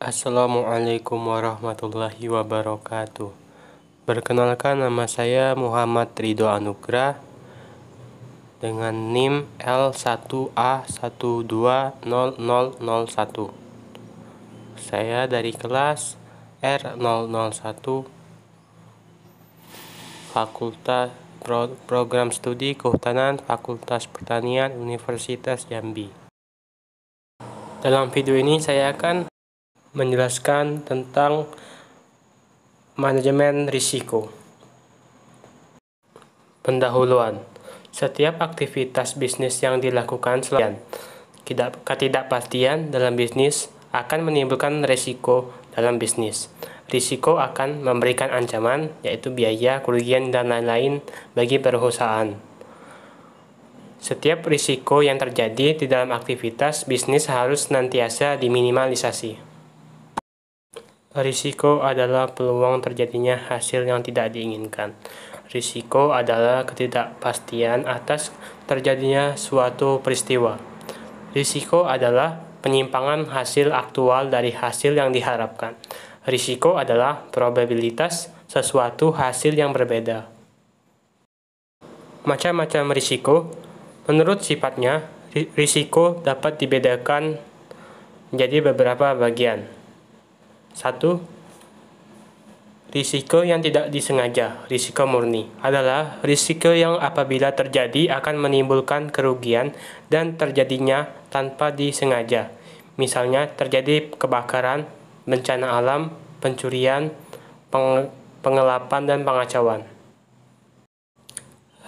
Assalamualaikum warahmatullahi wabarakatuh. Perkenalkan, nama saya Muhammad Ridho Anugrah dengan NIM L1A120001. Saya dari kelas R001 Fakultas Program Studi Kehutanan Fakultas Pertanian Universitas Jambi. Dalam video ini saya akan menjelaskan tentang manajemen risiko. Pendahuluan. Setiap aktivitas bisnis yang dilakukan selain ketidakpastian dalam bisnis akan menimbulkan risiko dalam bisnis. Risiko akan memberikan ancaman, yaitu biaya, kerugian, dan lain-lain bagi perusahaan. Setiap risiko yang terjadi di dalam aktivitas bisnis harus senantiasa diminimalisasi. Risiko adalah peluang terjadinya hasil yang tidak diinginkan. Risiko adalah ketidakpastian atas terjadinya suatu peristiwa. Risiko adalah penyimpangan hasil aktual dari hasil yang diharapkan. Risiko adalah probabilitas sesuatu hasil yang berbeda. Macam-macam risiko. Menurut sifatnya, risiko dapat dibedakan menjadi beberapa bagian. 1. Risiko yang tidak disengaja. Risiko murni adalah risiko yang apabila terjadi akan menimbulkan kerugian dan terjadinya tanpa disengaja. Misalnya terjadi kebakaran, bencana alam, pencurian, pengelapan, dan pengacauan.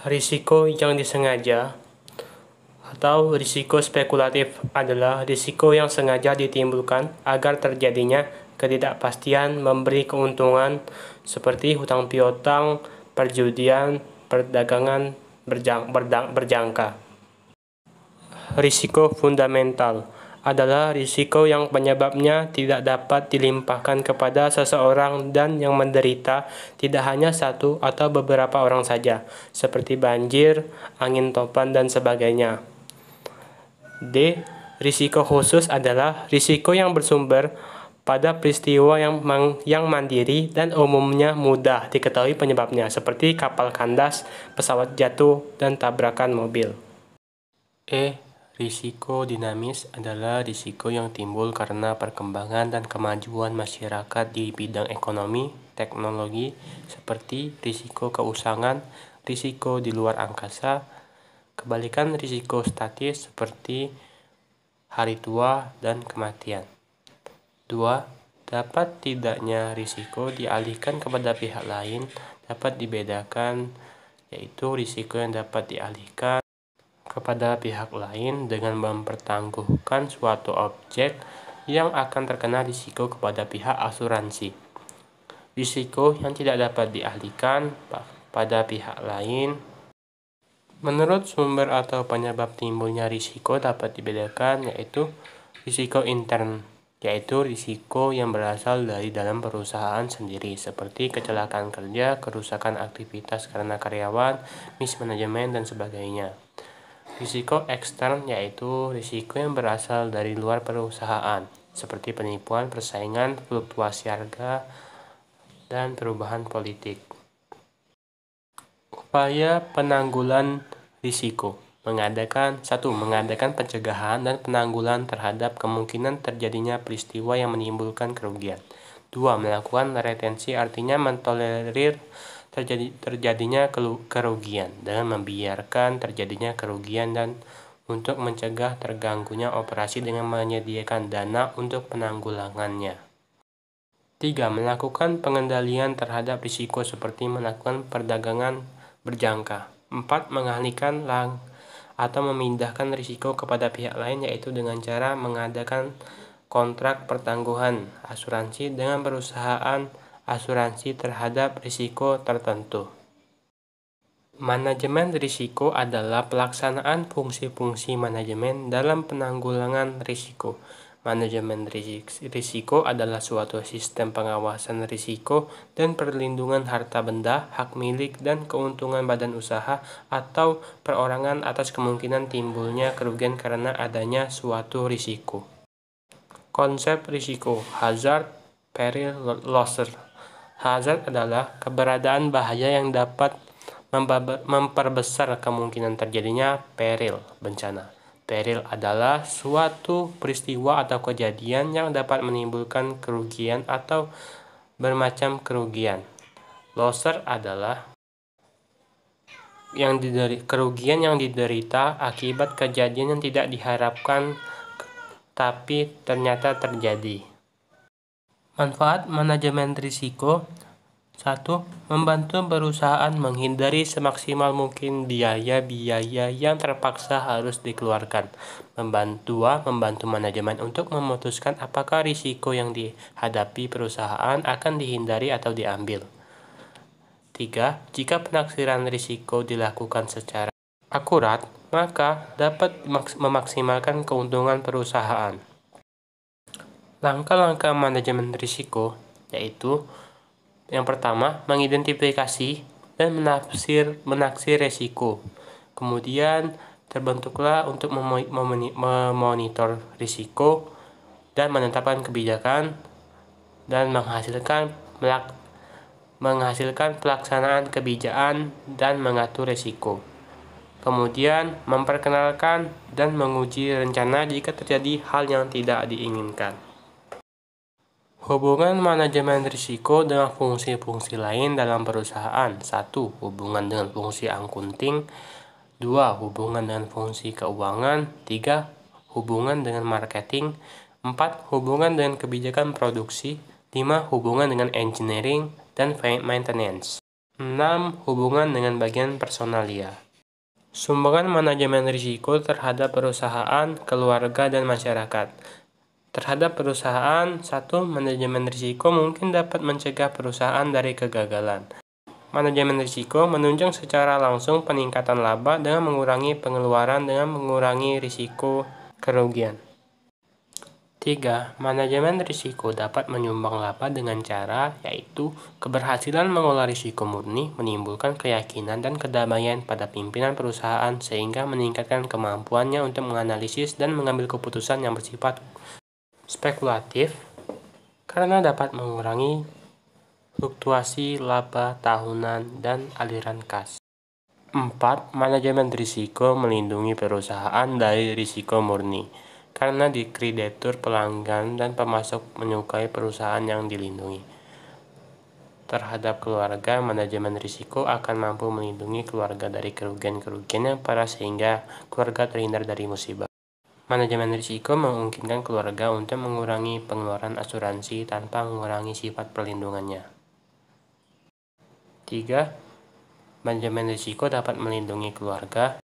Risiko yang disengaja atau risiko spekulatif adalah risiko yang sengaja ditimbulkan agar terjadinya ketidakpastian memberi keuntungan seperti hutang piutang, perjudian, perdagangan berjangka. Risiko fundamental adalah risiko yang penyebabnya tidak dapat dilimpahkan kepada seseorang dan yang menderita tidak hanya satu atau beberapa orang saja, seperti banjir, angin topan, dan sebagainya. D. Risiko khusus adalah risiko yang bersumber pada peristiwa yang mandiri dan umumnya mudah diketahui penyebabnya, seperti kapal kandas, pesawat jatuh, dan tabrakan mobil. E. Risiko dinamis adalah risiko yang timbul karena perkembangan dan kemajuan masyarakat di bidang ekonomi, teknologi, seperti risiko keusangan, risiko di luar angkasa, kebalikan risiko statis seperti hari tua dan kematian. 2. Dapat tidaknya risiko dialihkan kepada pihak lain dapat dibedakan, yaitu risiko yang dapat dialihkan kepada pihak lain dengan mempertanggungjawabkan suatu objek yang akan terkena risiko kepada pihak asuransi. Risiko yang tidak dapat dialihkan pada pihak lain. Menurut sumber atau penyebab timbulnya risiko dapat dibedakan, yaitu risiko intern, yaitu risiko yang berasal dari dalam perusahaan sendiri, seperti kecelakaan kerja, kerusakan aktivitas karena karyawan, mismanajemen, dan sebagainya. Risiko ekstern yaitu risiko yang berasal dari luar perusahaan, seperti penipuan, persaingan, fluktuasi harga, dan perubahan politik. Upaya penanggulan risiko. Mengadakan pencegahan dan penanggulan terhadap kemungkinan terjadinya peristiwa yang menimbulkan kerugian. 2. Melakukan retensi, artinya mentolerir terjadinya kerugian dengan membiarkan terjadinya kerugian dan untuk mencegah terganggunya operasi dengan menyediakan dana untuk penanggulangannya. 3. Melakukan pengendalian terhadap risiko seperti melakukan perdagangan berjangka. 4. Mengalihkan atau memindahkan risiko kepada pihak lain, yaitu dengan cara mengadakan kontrak pertangguhan asuransi dengan perusahaan asuransi terhadap risiko tertentu. Manajemen risiko adalah pelaksanaan fungsi-fungsi manajemen dalam penanggulangan risiko. Manajemen risiko adalah suatu sistem pengawasan risiko dan perlindungan harta benda, hak milik, dan keuntungan badan usaha atau perorangan atas kemungkinan timbulnya kerugian karena adanya suatu risiko. Konsep risiko, hazard, peril, losser. Hazard adalah keberadaan bahaya yang dapat memperbesar kemungkinan terjadinya peril, bencana. Peril adalah suatu peristiwa atau kejadian yang dapat menimbulkan kerugian atau bermacam kerugian. Losser adalah kerugian yang diderita akibat kejadian yang tidak diharapkan tapi ternyata terjadi. Manfaat manajemen risiko: 1. Membantu perusahaan menghindari semaksimal mungkin biaya-biaya yang terpaksa harus dikeluarkan. 2. Membantu manajemen untuk memutuskan apakah risiko yang dihadapi perusahaan akan dihindari atau diambil. 3. Jika penaksiran risiko dilakukan secara akurat, maka dapat memaksimalkan keuntungan perusahaan. Langkah-langkah manajemen risiko yaitu: yang pertama, mengidentifikasi dan menaksir risiko. Kemudian terbentuklah untuk memonitor risiko dan menetapkan kebijakan dan menghasilkan pelaksanaan kebijakan dan mengatur risiko. Kemudian memperkenalkan dan menguji rencana jika terjadi hal yang tidak diinginkan. Hubungan manajemen risiko dengan fungsi-fungsi lain dalam perusahaan. 1. Hubungan dengan fungsi akunting. 2. Hubungan dengan fungsi keuangan. 3. Hubungan dengan marketing. 4. Hubungan dengan kebijakan produksi. 5. Hubungan dengan engineering dan maintenance. 6. Hubungan dengan bagian personalia. Sumbangan manajemen risiko terhadap perusahaan, keluarga, dan masyarakat. Terhadap perusahaan, 1. Manajemen risiko mungkin dapat mencegah perusahaan dari kegagalan. Manajemen risiko menunjang secara langsung peningkatan laba dengan mengurangi pengeluaran dengan mengurangi risiko kerugian. 3. Manajemen risiko dapat menyumbang laba dengan cara yaitu keberhasilan mengolah risiko murni menimbulkan keyakinan dan kedamaian pada pimpinan perusahaan sehingga meningkatkan kemampuannya untuk menganalisis dan mengambil keputusan yang bersifat spekulatif karena dapat mengurangi fluktuasi laba tahunan dan aliran kas. 4. Manajemen risiko melindungi perusahaan dari risiko murni karena kreditur, pelanggan, dan pemasok menyukai perusahaan yang dilindungi. Terhadap keluarga, manajemen risiko akan mampu melindungi keluarga dari kerugian-kerugian yang parah sehingga keluarga terhindar dari musibah. Manajemen risiko memungkinkan keluarga untuk mengurangi pengeluaran asuransi tanpa mengurangi sifat perlindungannya. 3. Manajemen risiko dapat melindungi keluarga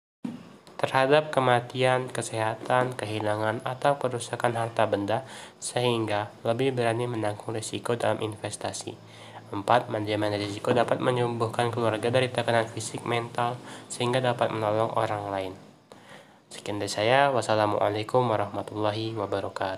terhadap kematian, kesehatan, kehilangan, atau kerusakan harta benda sehingga lebih berani menanggung risiko dalam investasi. 4. Manajemen risiko dapat menyembuhkan keluarga dari tekanan fisik mental sehingga dapat menolong orang lain. Sekian dari saya. Wassalamualaikum warahmatullahi wabarakatuh.